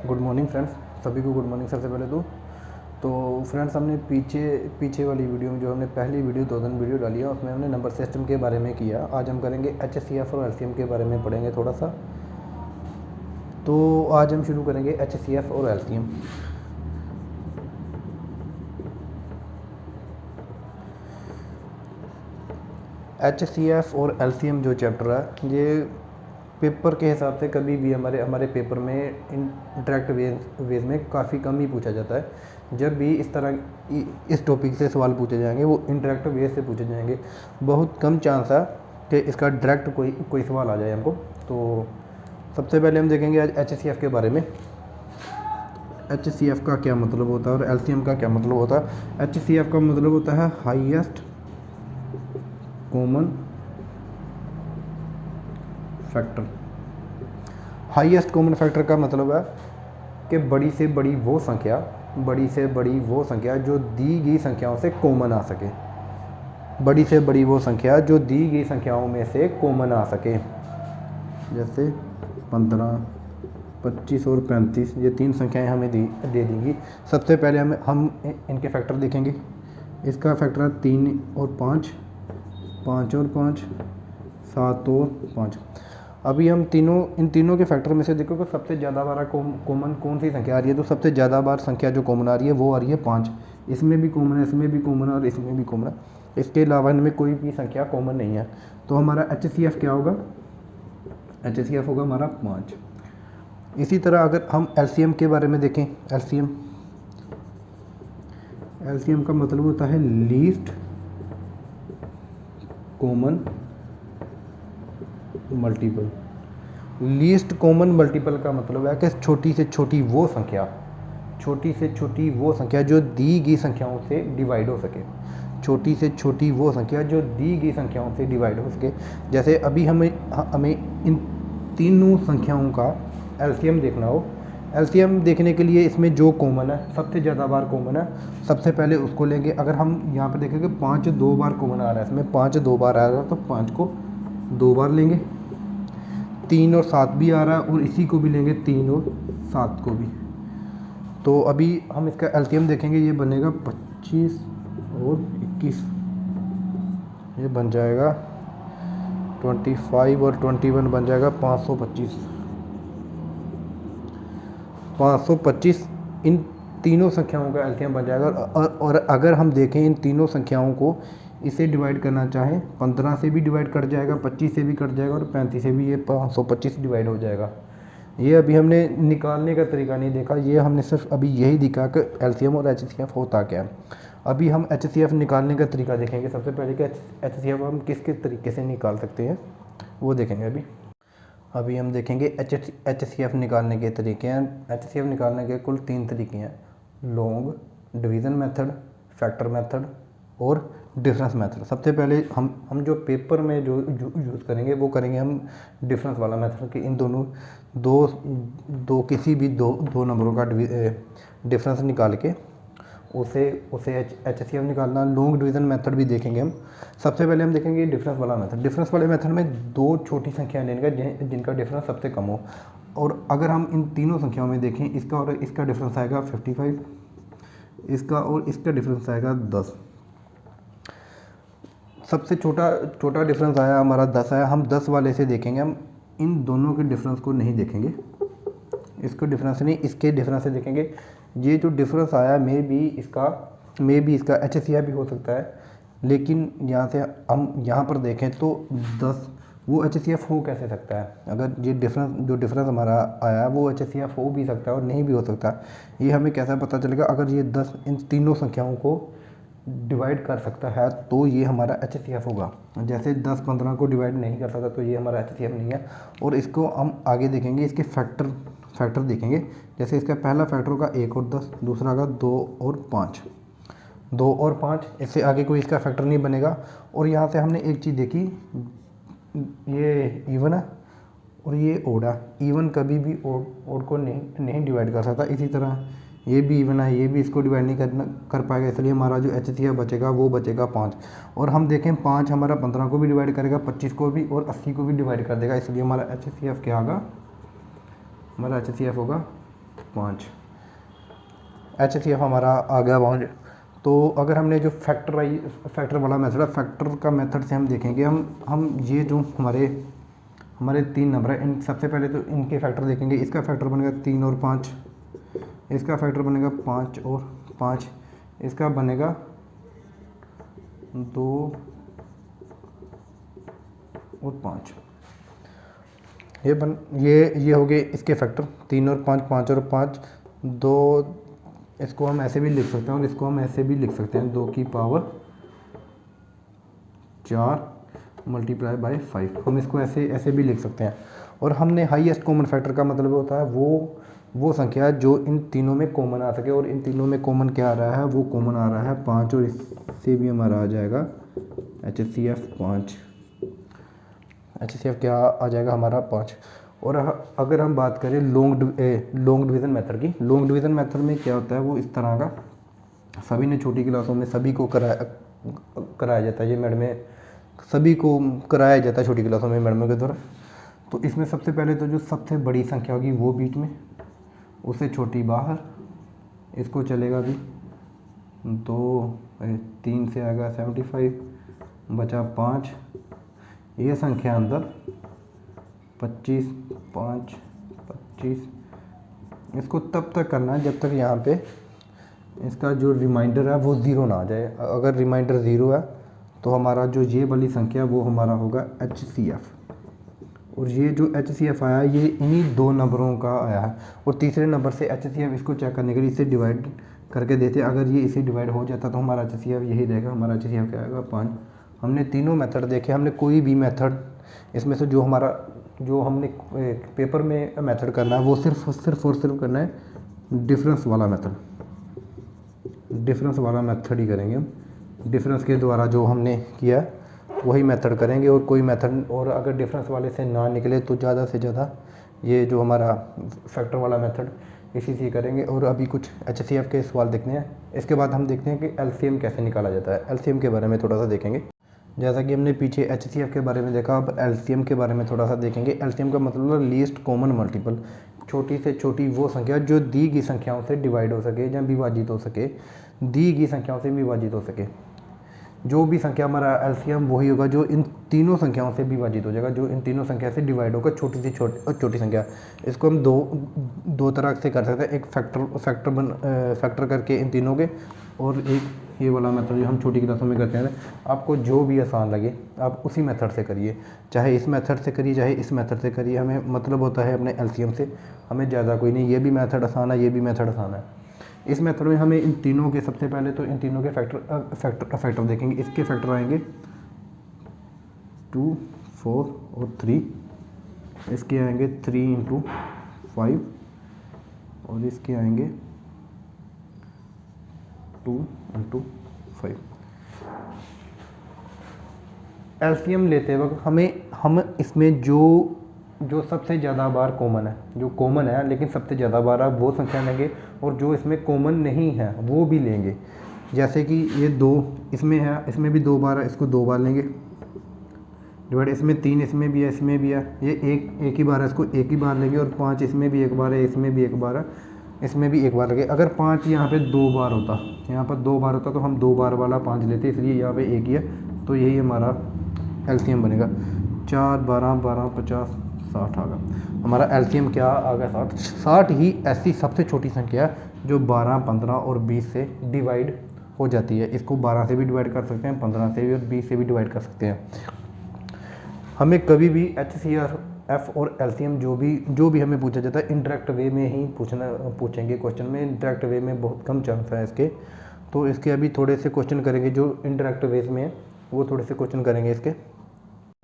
Good morning friends, सभी को good morning. सबसे पहले तो फ्रेंड्स, हमने पीछे वाली वीडियो में जो हमने पहली वीडियो 2 दिन वीडियो डाली है उसमें हमने नंबर सिस्टम के बारे में किया। आज हम करेंगे HCF और LCM के बारे में पढ़ेंगे थोड़ा सा। तो आज हम शुरू करेंगे HCF और LCM। HCF और LCM जो चैप्टर है ये पेपर के हिसाब से कभी भी हमारे पेपर में इंटरेक्ट वेज में काफ़ी कम ही पूछा जाता है। जब भी इस टॉपिक से सवाल पूछे जाएंगे वो इंटरेक्ट वेज से पूछे जाएंगे। बहुत कम चांस है कि इसका डायरेक्ट कोई सवाल आ जाए हमको। तो सबसे पहले हम देखेंगे आज HCF के बारे में। HCF का क्या मतलब होता है और LCM का क्या मतलब होता है। HCF का मतलब होता है highest common factor. Highest common factor का मतलब है कि बड़ी से बड़ी वो संख्या जो दी गई संख्याओं से कॉमन आ सके। बड़ी से बड़ी वो संख्या जो दी गई संख्याओं में से कॉमन आ सके। जैसे 15, 25 और 35 ये 3 संख्याएं हमें दे देंगी। सबसे पहले हम इनके फैक्टर देखेंगे। इसका फैक्टर है 3 और 5, 5 और 5, 7 और 5। अभी हम इन तीनों के फैक्टर में से देखो कि सबसे ज़्यादा बार कॉमन कौन सी संख्या आ रही है। तो सबसे ज़्यादा बार संख्या जो कॉमन आ रही है वो आ रही है 5। इसमें भी कॉमन है, इसमें भी कॉमन है और इसमें भी कॉमन है। इसके अलावा इनमें कोई भी संख्या कॉमन नहीं है। तो हमारा HCF क्या होगा? HCF होगा हमारा 5। इसी तरह अगर हम LCM के बारे में देखें, LCM का मतलब होता है least common multiple. Least common multiple का मतलब है कि छोटी से छोटी वो संख्या जो दी गई संख्याओं से डिवाइड हो सके। छोटी से छोटी वो संख्या जो दी गई संख्याओं से डिवाइड हो सके। जैसे अभी हमें इन तीनों संख्याओं का LCM देखना हो। LCM देखने के लिए इसमें जो कॉमन है, सबसे ज़्यादा बार कॉमन है, सबसे पहले उसको लेंगे। अगर हम यहाँ पर देखेंगे 5 2 बार कॉमन आ रहा है, इसमें 5 2 बार आ रहा है तो 5 को 2 बार लेंगे। 3 और 7 भी आ रहा है और इसी को भी लेंगे, 3 और 7 को भी। तो अभी हम इसका LCM देखेंगे। ये बनेगा 25 और 21, ये बन जाएगा 25 और 21 बन जाएगा 525। इन तीनों संख्याओं का LCM बन जाएगा। और अगर हम देखें इन तीनों संख्याओं को इसे डिवाइड करना चाहें, 15 से भी डिवाइड कर जाएगा, 25 से भी कट जाएगा और 35 से भी ये 525 डिवाइड हो जाएगा। ये अभी हमने निकालने का तरीका नहीं देखा, ये हमने सिर्फ अभी यही दिखा कि LCM और HCF होता क्या है। अभी हम HCF निकालने का तरीका देखेंगे। सबसे पहले कि HCF हम किस किस तरीके से निकाल सकते हैं वो देखेंगे। अभी हम देखेंगे HCF निकालने के तरीके हैं। HCF निकालने के कुल 3 तरीके हैं: long division method, factor method और डिफरेंस मेथड। सबसे पहले हम जो पेपर में जो यूज़ करेंगे वो करेंगे हम डिफरेंस वाला मेथड कि इन दोनों दो किसी भी दो नंबरों का डिफरेंस निकाल के उसे HCF निकालना। लॉन्ग डिवीज़न मेथड भी देखेंगे हम। सबसे पहले हम देखेंगे डिफरेंस वाला मेथड। डिफरेंस वाले मेथड में 2 छोटी संख्याएं लेने का जिनका डिफरेंस सबसे कम हो। और अगर हम इन तीनों संख्याओं में देखें, इसका और इसका डिफरेंस आएगा 55, इसका और इसका डिफरेंस आएगा 10। सबसे छोटा डिफरेंस आया हमारा 10 आया। हम 10 वाले से देखेंगे, हम इन दोनों के डिफरेंस को नहीं देखेंगे, इसको डिफरेंस नहीं, इसके डिफरेंस से देखेंगे। ये जो डिफरेंस आया मे भी इसका HCF भी हो सकता है। लेकिन यहाँ से हम यहाँ पर देखें तो 10 वो HCF हो कैसे सकता है? अगर ये डिफरेंस हमारा आया वो HCF हो भी सकता है और नहीं भी हो सकता। ये हमें कैसे पता चलेगा? अगर ये 10 इन तीनों संख्याओं को डिवाइड कर सकता है तो ये हमारा HCF होगा। जैसे 10 15 को डिवाइड नहीं कर सकता तो ये हमारा HCF नहीं है। और इसको हम आगे देखेंगे, इसके फैक्टर देखेंगे। जैसे इसका पहला फैक्टर होगा 1 और 10, दूसरा का 2 और 5, 2 और 5, इससे आगे कोई इसका फैक्टर नहीं बनेगा। और यहाँ से हमने एक चीज़ देखी, ये इवन है और ये ओड है। इवन कभी भी ओड को नहीं डिवाइड कर सकता। इसी तरह ये भी इवन है, ये भी इसको डिवाइड नहीं कर पाएगा, इसलिए हमारा जो HCF बचेगा वो बचेगा 5। और हम देखें 5 हमारा 15 को भी डिवाइड करेगा, 25 को भी और 80 को भी डिवाइड कर देगा, इसलिए हमारा HCF क्या होगा? हमारा HCF होगा 5। HCF हमारा आ गया 5। तो अगर हमने जो फैक्टर वाला मेथड है, फैक्टर का मेथड से हम देखेंगे, हम ये जो हमारे 3 नंबर है, इन सबसे पहले तो इनके फैक्टर देखेंगे। इसका फैक्टर बनेगा 3 और 5, इसका फैक्टर बनेगा 5 और 5, इसका बनेगा 2 और 5। ये हो गए इसके फैक्टर 3 और 5, 5 और 5, 2। इसको हम ऐसे भी लिख सकते हैं और इसको हम ऐसे भी लिख सकते हैं, 2 की पावर 4 मल्टीप्लाई बाय 5। हम इसको ऐसे भी लिख सकते हैं। और हमने हाईएस्ट कॉमन फैक्टर का मतलब होता है वो संख्या जो इन तीनों में कॉमन आ सके, और इन तीनों में कॉमन क्या आ रहा है, वो कॉमन आ रहा है 5, और इससे भी हमारा आ जाएगा HCF 5। HCF क्या आ जाएगा हमारा 5। और अगर हम बात करें लॉन्ग डिवीज़न मेथड की, लॉन्ग डिवीज़न मेथड में क्या होता है, वो इस तरह का सभी ने छोटी क्लासों में सभी को कराया जाता है। ये मैडम सभी को कराया जाता है छोटी क्लासों में मैडमों के द्वारा। तो इसमें सबसे पहले तो जो सबसे बड़ी संख्या होगी वो बीच में, उससे छोटी बाहर, इसको चलेगा भी 2, 3 से आएगा 75, बचा 5, ये संख्या अंदर 25, 5, 25। इसको तब तक करना है जब तक यहाँ पे इसका जो रिमाइंडर है वो ज़ीरो ना आ जाए। अगर रिमाइंडर ज़ीरो है तो हमारा जो ये वाली संख्या वो हमारा होगा HCF। और ये जो HCF आया ये इन्हीं 2 नंबरों का आया है। और तीसरे नंबर से HCF इसको चेक करने के लिए इसे डिवाइड करके देते हैं। अगर ये इसे डिवाइड हो जाता तो हमारा HCF यही रहेगा, हमारा HCF क्या आएगा 5। हमने तीनों मेथड देखे, हमने कोई भी मेथड इसमें से जो हमने पेपर में मेथड करना है वो सिर्फ और सिर्फ करना है डिफरेंस वाला मेथड ही करेंगे हम। डिफरेंस के द्वारा जो हमने किया वही मेथड करेंगे, और कोई मेथड, और अगर डिफरेंस वाले से ना निकले तो ज़्यादा से ज़्यादा ये जो हमारा फैक्टर वाला मेथड इसी से करेंगे। और अभी कुछ HCF के सवाल देखते हैं, इसके बाद हम देखते हैं कि LCM कैसे निकाला जाता है। LCM के बारे में थोड़ा सा देखेंगे। जैसा कि हमने पीछे HCF के बारे में देखा, अब LCM के बारे में थोड़ा सा देखेंगे। LCM का मतलब है लीस्ट कॉमन मल्टीपल, छोटी से छोटी वो संख्या जो दी गई संख्याओं से डिवाइड हो सके या विभाजित हो सके, दी गई संख्याओं से विभाजित हो सके। जो भी संख्या हमारा LCM वही होगा जो इन तीनों संख्याओं से विभाजित हो जाएगा, जो इन तीनों संख्या से डिवाइड होगा, छोटी से छोटी संख्या। इसको हम दो तरह से कर सकते हैं, एक फैक्टर करके इन तीनों के, और एक ये वाला मेथड जो हम छोटी क्लासों में करते हैं। आपको जो भी आसान लगे आप उसी मेथड से करिए, चाहे इस मेथड से करिए चाहे इस मेथड से करिए, हमें मतलब होता है अपने LCM से, हमें ज़्यादा कोई नहीं। ये भी मेथड आसान है, ये भी मेथड आसान है। इस मेथड में हमें इन तीनों के, सबसे पहले तो इन तीनों के फैक्टर देखेंगे। इसके फैक्टर आएंगे 2, 4 और 3, इसके आएंगे 3 × 5, और इसके आएंगे 2 × 5। LCM लेते वक्त हम इसमें जो सबसे ज़्यादा बार कॉमन है, जो कॉमन है लेकिन सबसे ज़्यादा बार आप वो संख्या लेंगे, और जो इसमें कॉमन नहीं है वो भी लेंगे। जैसे कि ये 2 इसमें है, इसमें भी 2 बार है, इसको 2 बार लेंगे डिवाइड। इसमें 3 इसमें भी है, इसमें भी है, ये एक ही बार है, इसको एक ही बार लेंगे। और 5 इसमें भी एक बार है, इसमें भी एक बार है, इसमें भी एक बार लगे। अगर 5 यहाँ पे 2 बार होता, यहाँ पर 2 बार होता तो हम 2 बार वाला 5 लेते, इसलिए यहाँ पे एक ही है। तो यही हमारा LCM बनेगा। 4, 12, 12, 50, 60 आ गया। हमारा LCM क्या आ गया 60। 60 ही ऐसी सबसे छोटी संख्या है जो 12, 15 और 20 से डिवाइड हो जाती है। इसको 12 से भी डिवाइड कर सकते हैं, 15 से भी और 20 से भी डिवाइड कर सकते हैं। हमें कभी भी HCF और LCM जो भी हमें पूछा जाता है इंडायरेक्ट वे में ही पूछेंगे क्वेश्चन में। इंडायरेक्ट वे में बहुत कम चांस है इसके, तो इसके अभी थोड़े से क्वेश्चन करेंगे जो इंडायरेक्ट वेज में है, वो थोड़े से क्वेश्चन करेंगे इसके।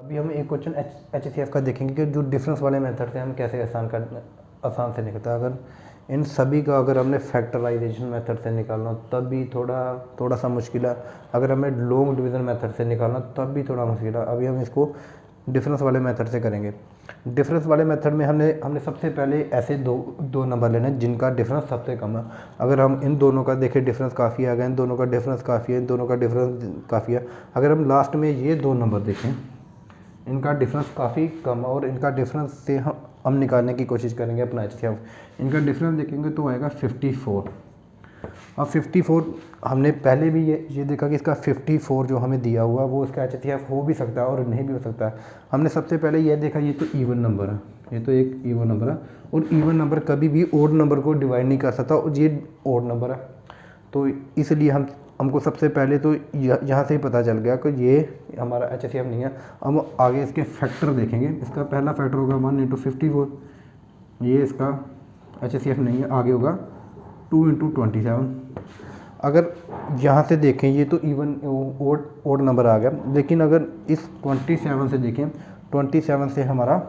अभी हम एक क्वेश्चन HCF का देखेंगे कि जो डिफरेंस वाले मेथड से हम कैसे आसान से निकलता है। अगर इन सभी का अगर हमने फैक्टराइजेशन मेथड से निकालना तब भी थोड़ा सा मुश्किल है। अगर हमें लॉन्ग डिवीज़न मेथड से निकालना तब भी थोड़ा मुश्किल है। अभी हम इसको डिफरेंस वाले मेथड से करेंगे। डिफरेंस वाले मेथड में हमने सबसे पहले ऐसे दो नंबर लेने जिनका डिफरेंस सबसे कम है। अगर हम इन दोनों का देखें डिफरेंस काफ़ी आ गया, इन दोनों का डिफरेंस काफ़ी है, इन दोनों का डिफरेंस काफ़ी है। अगर हम लास्ट में ये 2 नंबर देखें, इनका डिफरेंस काफ़ी कम है और इनका डिफरेंस से हम निकालने की कोशिश करेंगे अपना HCF। इनका डिफरेंस देखेंगे तो आएगा 54। अब 54 हमने पहले भी ये देखा कि इसका 54 जो हमें दिया हुआ वो इसका HCF हो भी सकता है और नहीं भी हो सकता है। हमने सबसे पहले ये देखा ये तो इवन नंबर है, ये तो एक इवन नंबर है और इवन नंबर कभी भी ओड नंबर को डिवाइड नहीं कर सकता और ये ओड नंबर है। तो इसलिए हमको सबसे पहले तो यहाँ से ही पता चल गया कि ये हमारा HCF नहीं है। हम आगे इसके फैक्टर देखेंगे। इसका पहला फैक्टर होगा 1 × 54, ये इसका HCF नहीं है। आगे होगा 2 × 27। अगर यहाँ से देखें ये तो इवन ओड नंबर आ गया, लेकिन अगर इस 27 से देखें, 27 से हमारा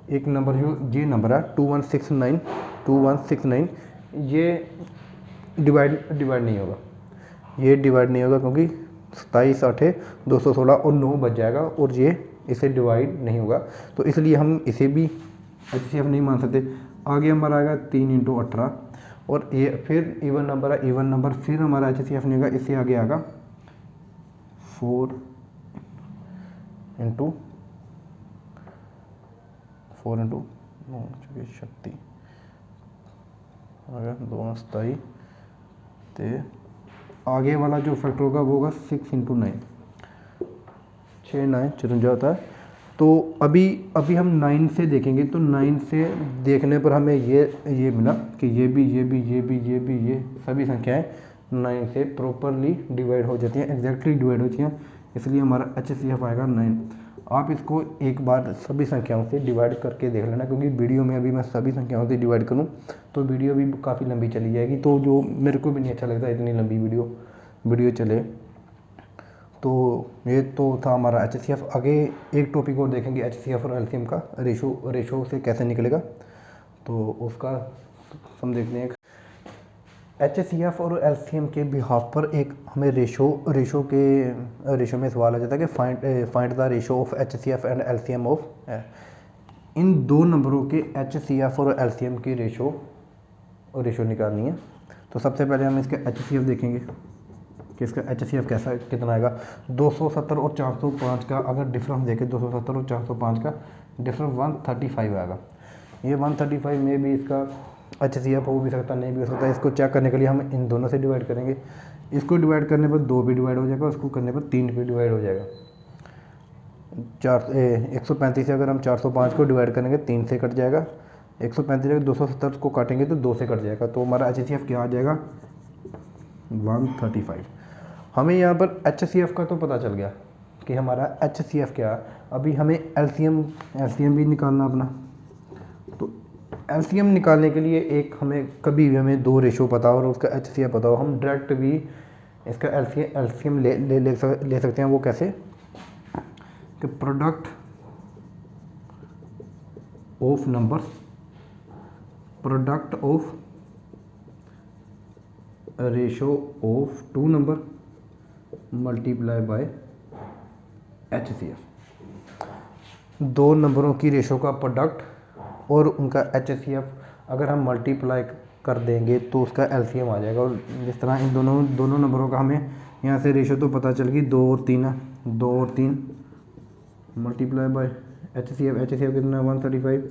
एक नंबर जो ये नंबर है 2169 ये डिवाइड नहीं होगा, ये डिवाइड नहीं होगा क्योंकि 27 8 216 और 9 बच जाएगा और ये इसे डिवाइड नहीं होगा, तो इसलिए हम इसे भी HCF नहीं मान सकते। आगे हमारा आएगा 3 × 18 और ये फिर इवन नंबर है, इवन नंबर फिर हमारा HCF नहीं होगा। इससे आगे आएगा 4 × शक्ति आ गया 227 ते आगे वाला जो फैक्टर होगा वो होगा 6 × 9, 6 9 54 होता है। तो अभी हम 9 से देखेंगे तो 9 से देखने पर हमें ये मिला कि ये सभी संख्याएं 9 से प्रॉपरली डिवाइड हो जाती हैं, एग्जैक्टली डिवाइड होती हैं, इसलिए हमारा HCF आएगा 9। आप इसको एक बार सभी संख्याओं से डिवाइड करके देख लेना, क्योंकि वीडियो में अभी मैं सभी संख्याओं से डिवाइड करूं तो वीडियो भी काफ़ी लंबी चली जाएगी, तो जो मेरे को भी नहीं अच्छा लगता इतनी लंबी वीडियो चले। तो ये तो था हमारा HCF। आगे एक टॉपिक और देखेंगे HCF और LCM का रेशो से कैसे निकलेगा, तो उसका हम देखते हैं। HCF और LCM के बिहाफ पर एक हमें रेशो में सवाल आ जाता है कि find the ratio of HCF and LCM of, इन दो नंबरों के HCF और LCM की रेशो निकालनी है। तो सबसे पहले हम इसका HCF देखेंगे कि इसका HCF कितना आएगा। 270 और 405 का अगर डिफरेंस देखें, 270 और 405 का डिफरेंस 135 आएगा। ये 135 में भी इसका HCF हो भी सकता, नहीं भी हो सकता। इसको चेक करने के लिए हम इन दोनों से डिवाइड करेंगे। इसको डिवाइड करने पर 2 भी डिवाइड हो जाएगा, उसको करने पर 3 भी डिवाइड हो जाएगा। 135 से अगर हम 405 को डिवाइड करेंगे 3 से कट जाएगा, 135 से 270 को काटेंगे तो 2 से कट जाएगा, तो हमारा HCF क्या आ जाएगा 135। हमें यहाँ पर HCF का तो पता चल गया कि हमारा HCF क्या है। अभी हमें LCM भी निकालना अपना। तो LCM निकालने के लिए हमें 2 रेशो पता हो और उसका HCF पता हो, हम डायरेक्ट भी इसका LCM ले सकते हैं। वो कैसे कि product of numbers, product of ratio of 2 number multiply by HCF। 2 नंबरों की रेशो का प्रोडक्ट और उनका HCF अगर हम मल्टीप्लाई कर देंगे तो उसका LCM आ जाएगा। और जिस तरह इन दोनों नंबरों का हमें यहाँ से रेशो तो पता चल गई, 2 और 3 है, 2 और 3 मल्टीप्लाई बाय HCF कितना 135,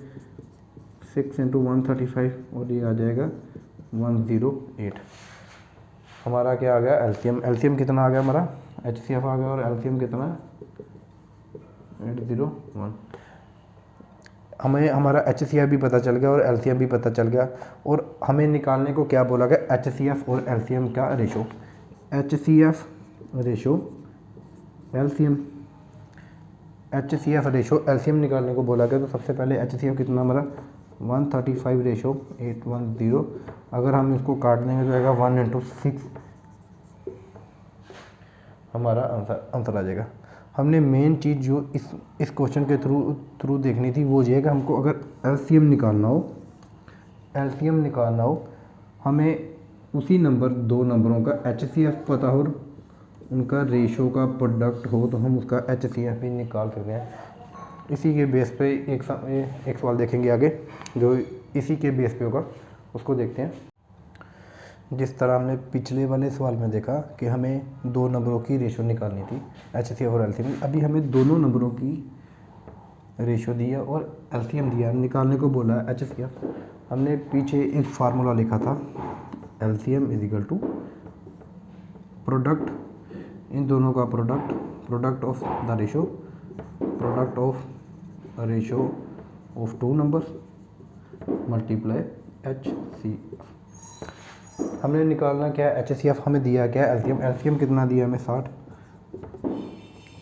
6 × 135 और ये आ जाएगा 108। हमारा क्या आ गया LCM कितना आ गया हमारा, HCF आ गया और LCM कितना 801। हमें हमारा HCF भी पता चल गया और LCM भी पता चल गया, और हमें निकालने को क्या बोला गया HCF और LCM का रेशो। HCF रेशो LCM निकालने को बोला गया। तो सबसे पहले HCF कितना हमारा 135/810। अगर हम इसको काट देंगे तो आएगा 1 × 6, हमारा आंसर आ जाएगा। हमने मेन चीज़ जो इस क्वेश्चन के थ्रू देखनी थी वो ये है कि हमको अगर LCM निकालना हो, हमें उसी 2 नंबरों का HCF पता हो और उनका रेशो का प्रोडक्ट हो तो हम उसका HCF भी निकाल सकते हैं। इसी के बेस पे एक सवाल देखेंगे आगे जो इसी के बेस पे होगा, उसको देखते हैं। जिस तरह हमने पिछले वाले सवाल में देखा कि हमें दो नंबरों की रेशो निकालनी थी एचसीएफ और एलसीएम, अभी हमें दोनों नंबरों की रेशो दिया और एलसीएम दिया, निकालने को बोला है एचसीएफ। हमने पीछे एक फार्मूला लिखा था, LCM is equal to product, इन दोनों का product, product of the ratio, product of ratio of two numbers multiply HCF. हमने निकालना क्या है एचसीएफ, हमें दिया क्या है एलसीएम, एलसीएम कितना दिया हमें 60,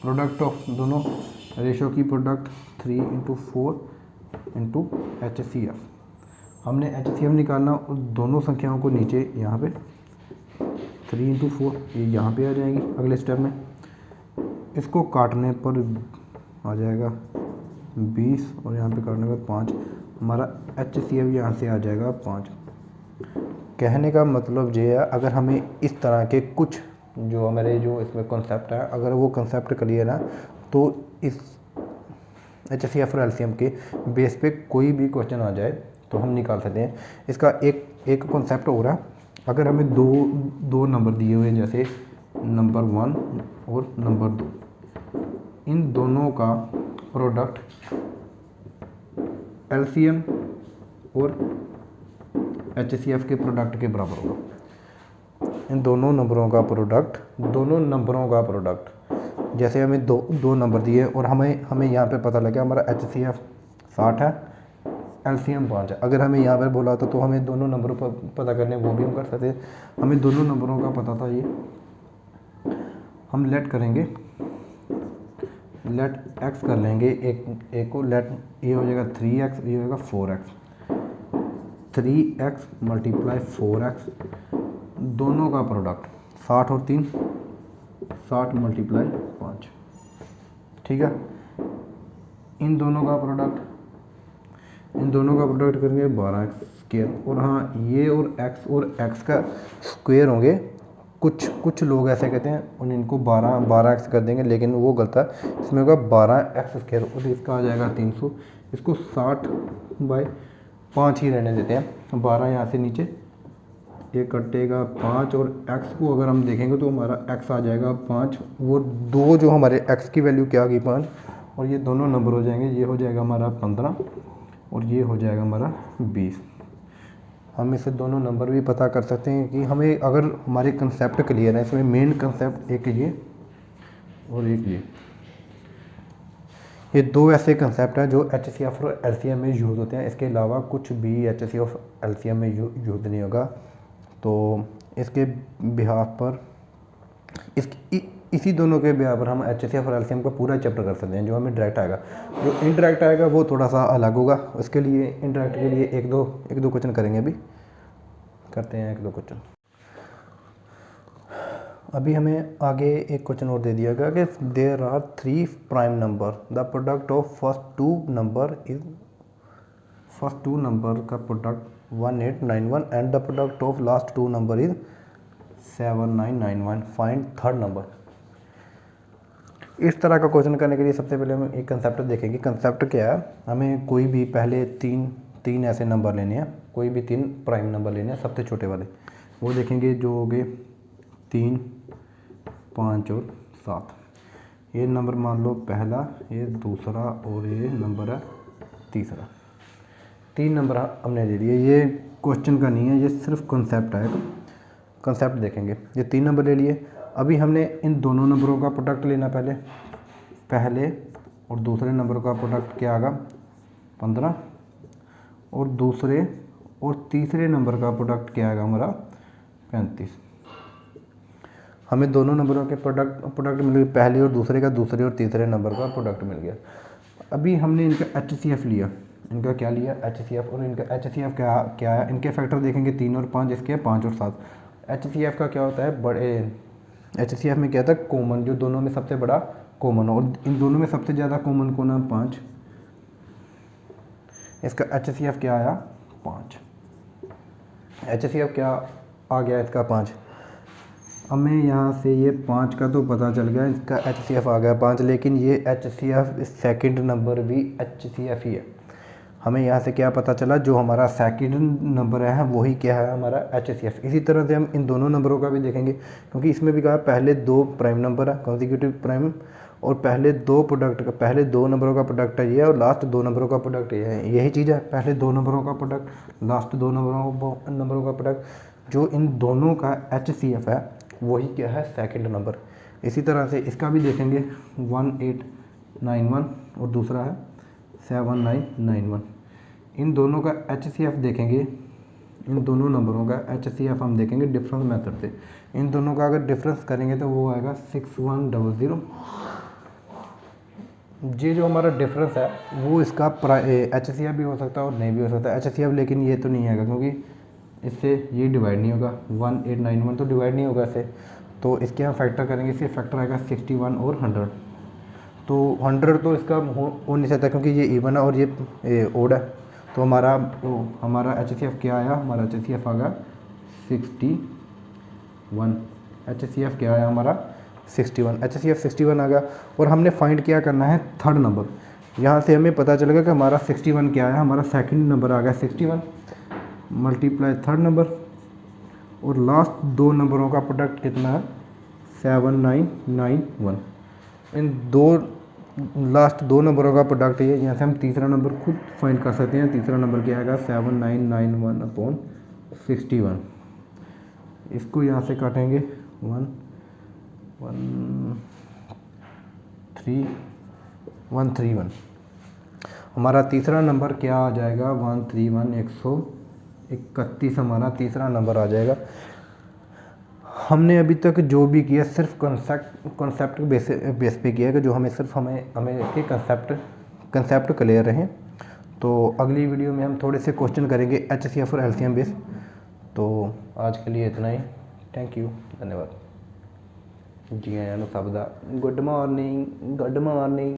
प्रोडक्ट ऑफ दोनों रेशो की प्रोडक्ट 3 × 4 × एचसीएफ। हमने एचसीएफ निकालना उस दोनों संख्याओं को नीचे यहाँ पे 3 × 4 ये यहाँ पे आ जाएंगी अगले स्टेप में, इसको काटने पर आ जाएगा 20 और यहाँ पे काटने पर 5, हमारा एचसीएफ यहाँ से आ जाएगा 5। कहने का मतलब ये है, अगर हमें इस तरह के कुछ जो हमारे जो इसमें कॉन्सेप्ट है, अगर वो कॉन्सेप्ट क्लियर है तो इस एचसीएफ और एलसीएम के बेस पे कोई भी क्वेश्चन आ जाए तो हम निकाल सकते हैं। इसका एक कॉन्सेप्ट हो रहा है, अगर हमें दो नंबर दिए हुए हैं जैसे नंबर 1 और नंबर 2, इन दोनों का प्रोडक्ट एलसीएम और एचसीएफ के प्रोडक्ट के बराबर होगा। इन दोनों नंबरों का प्रोडक्ट, जैसे हमें दो नंबर दिए और हमें यहाँ पे पता लगा हमारा एचसीएफ 60 है, एलसीएम 5 है। अगर हमें यहाँ पे बोला था तो हमें दोनों नंबरों पर पता करने वो भी हम कर सकते हैं। हमें दोनों नंबरों का पता था, ये हम लेट करेंगे, लेट एक्स कर लेंगे, एक को लेट, ये हो जाएगा 3x, ये होगा 4x, 3x मल्टीप्लाई 4x, दोनों का प्रोडक्ट 60 और 3 60 मल्टीप्लाई 5, ठीक है। इन दोनों का प्रोडक्ट करेंगे 12x स्क्वायर, और हाँ ये और x का स्क्वायर होंगे। कुछ लोग ऐसे कहते हैं और इनको 12x कर देंगे, लेकिन वो गलत है, इसमें होगा 12x स्क्वायर और इसका आ जाएगा 300। इसको 60/5 ही रहने देते हैं, 12 यहाँ से नीचे ये कटेगा 5, और x को अगर हम देखेंगे तो हमारा x आ जाएगा 5, वो दो जो हमारे x की वैल्यू क्या आ गई 5, और ये दोनों नंबर हो जाएंगे, ये हो जाएगा हमारा 15 और ये हो जाएगा हमारा 20। हम इससे दोनों नंबर भी पता कर सकते हैं कि हमें अगर हमारे कंसेप्ट क्लियर है, इसमें मेन कंसेप्ट एक ये और एक ये दो ऐसे कंसेप्ट हैं जो एचसीएफ और एलसीएम में यूज़ होते हैं। इसके अलावा कुछ भी एचसीएफ एलसीएम में यूज़ नहीं होगा। तो इसके बिहाफ पर इसी दोनों के बिहाफ पर हम एचसीएफ और एलसीएम का पूरा चैप्टर कर सकते हैं। जो हमें डायरेक्ट आएगा, जो इनडायरेक्ट आएगा वो थोड़ा सा अलग होगा। उसके लिए इनडायरेक्ट के लिए एक दो क्वेश्चन करेंगे, अभी करते हैं 1-2 क्वेश्चन। अभी हमें आगे एक क्वेश्चन और दे दिया गया कि there are 3 prime number, the product of first two number का product 1891 and the product of last two number is 7991, find third number. इस तरह का क्वेश्चन करने के लिए सबसे पहले हम एक कंसेप्ट देखेंगे। कंसेप्ट क्या है, हमें कोई भी पहले तीन ऐसे नंबर लेने हैं, कोई भी 3 प्राइम नंबर लेने हैं, सबसे छोटे वाले वो देखेंगे, जो हो गए 3, 5 और 7। ये नंबर मान लो पहला, ये दूसरा और ये नंबर है तीसरा। 3 नंबर हमने ले लिए। ये क्वेश्चन का नहीं है, ये सिर्फ कंसेप्ट है, कंसेप्ट देखेंगे। ये 3 नंबर ले लिए। अभी हमने इन दोनों नंबरों का प्रोडक्ट लेना, पहले और दूसरे नंबर का प्रोडक्ट क्या आएगा 15, और दूसरे और तीसरे नंबर का प्रोडक्ट क्या आएगा हमारा 35। हमें दोनों नंबरों के प्रोडक्ट मिल गए, पहले और दूसरे का, दूसरे और तीसरे नंबर का प्रोडक्ट मिल गया। अभी हमने इनका एचसीएफ लिया, इनका क्या लिया एचसीएफ, और इनका एचसीएफ क्या है, इनके फैक्टर देखेंगे 3 और 5, इसके 5 और 7। एचसीएफ का क्या होता है, बड़े एचसीएफ में क्या होता है कॉमन, जो दोनों में सबसे बड़ा कॉमन हो, और इन दोनों में सबसे ज़्यादा कॉमन कौन है 5। इसका एचसीएफ क्या आया 5। एचसीएफ क्या आ गया इसका 5। हमें यहाँ से ये 5 का तो पता चल गया, इसका एचसीएफ आ गया 5, लेकिन ये एचसीएफ सेकंड नंबर भी एचसीएफ ही है। हमें यहाँ से क्या पता चला, जो हमारा सेकंड नंबर है वही क्या है हमारा HCF। इसी तरह से हम इन दोनों नंबरों का भी देखेंगे, क्योंकि इसमें भी कहा पहले 2 प्राइम नंबर है कॉन्जिक्यूटिव प्राइम, और पहले 2 नंबरों का प्रोडक्ट है ये, और लास्ट 2 नंबरों का प्रोडक्ट ये है। यही चीज़ है, पहले 2 नंबरों का प्रोडक्ट, लास्ट 2 नंबरों का प्रोडक्ट। जो इन दोनों का HCF है वही क्या है सेकंड नंबर। इसी तरह से इसका भी देखेंगे 1891 और दूसरा है 7991। इन दोनों का HCF देखेंगे, इन दोनों नंबरों का HCF हम देखेंगे डिफरेंस मेथड से। इन दोनों का अगर डिफरेंस करेंगे तो वो आएगा 6100। ये जो हमारा डिफरेंस है वो इसका HCF भी हो सकता है और नहीं भी हो सकता है HCF, लेकिन ये तो नहीं आएगा क्योंकि इससे ये डिवाइड नहीं होगा। 1891 तो डिवाइड नहीं होगा इससे, तो इसके हम फैक्टर करेंगे, इससे फैक्टर आएगा 61 और 100। तो 100 तो इसका हो नहीं सकता क्योंकि ये इवन है और ये ओड है। तो हमारा HCF क्या आया, हमारा HCF आ गया 61। HCF क्या आया हमारा 61, HCF 61 आ गया। और हमने फाइंड क्या करना है थर्ड नंबर। यहाँ से हमें पता चलेगा कि हमारा 61 क्या है, हमारा सेकंड नंबर आ गया 61 मल्टीप्लाई थर्ड नंबर, और लास्ट 2 नंबरों का प्रोडक्ट कितना है 7991। इन लास्ट 2 नंबरों का प्रोडक्ट ये, यहाँ से हम तीसरा नंबर खुद फाइंड कर सकते हैं। तीसरा नंबर क्या आएगा 7991/61। इसको यहाँ से काटेंगे 131। हमारा तीसरा नंबर क्या आ जाएगा 131, 131 हमारा तीसरा नंबर आ जाएगा। हमने अभी तक जो भी किया सिर्फ कंसेप्ट बेस पे किया है, कि जो हमें सिर्फ हमें इसके कंसेप्ट क्लियर रहें। तो अगली वीडियो में हम थोड़े से क्वेश्चन करेंगे HCF और LCM बेस। तो आज के लिए इतना ही, थैंक यू, धन्यवाद। जी हाँ सब दा गुड मॉर्निंग।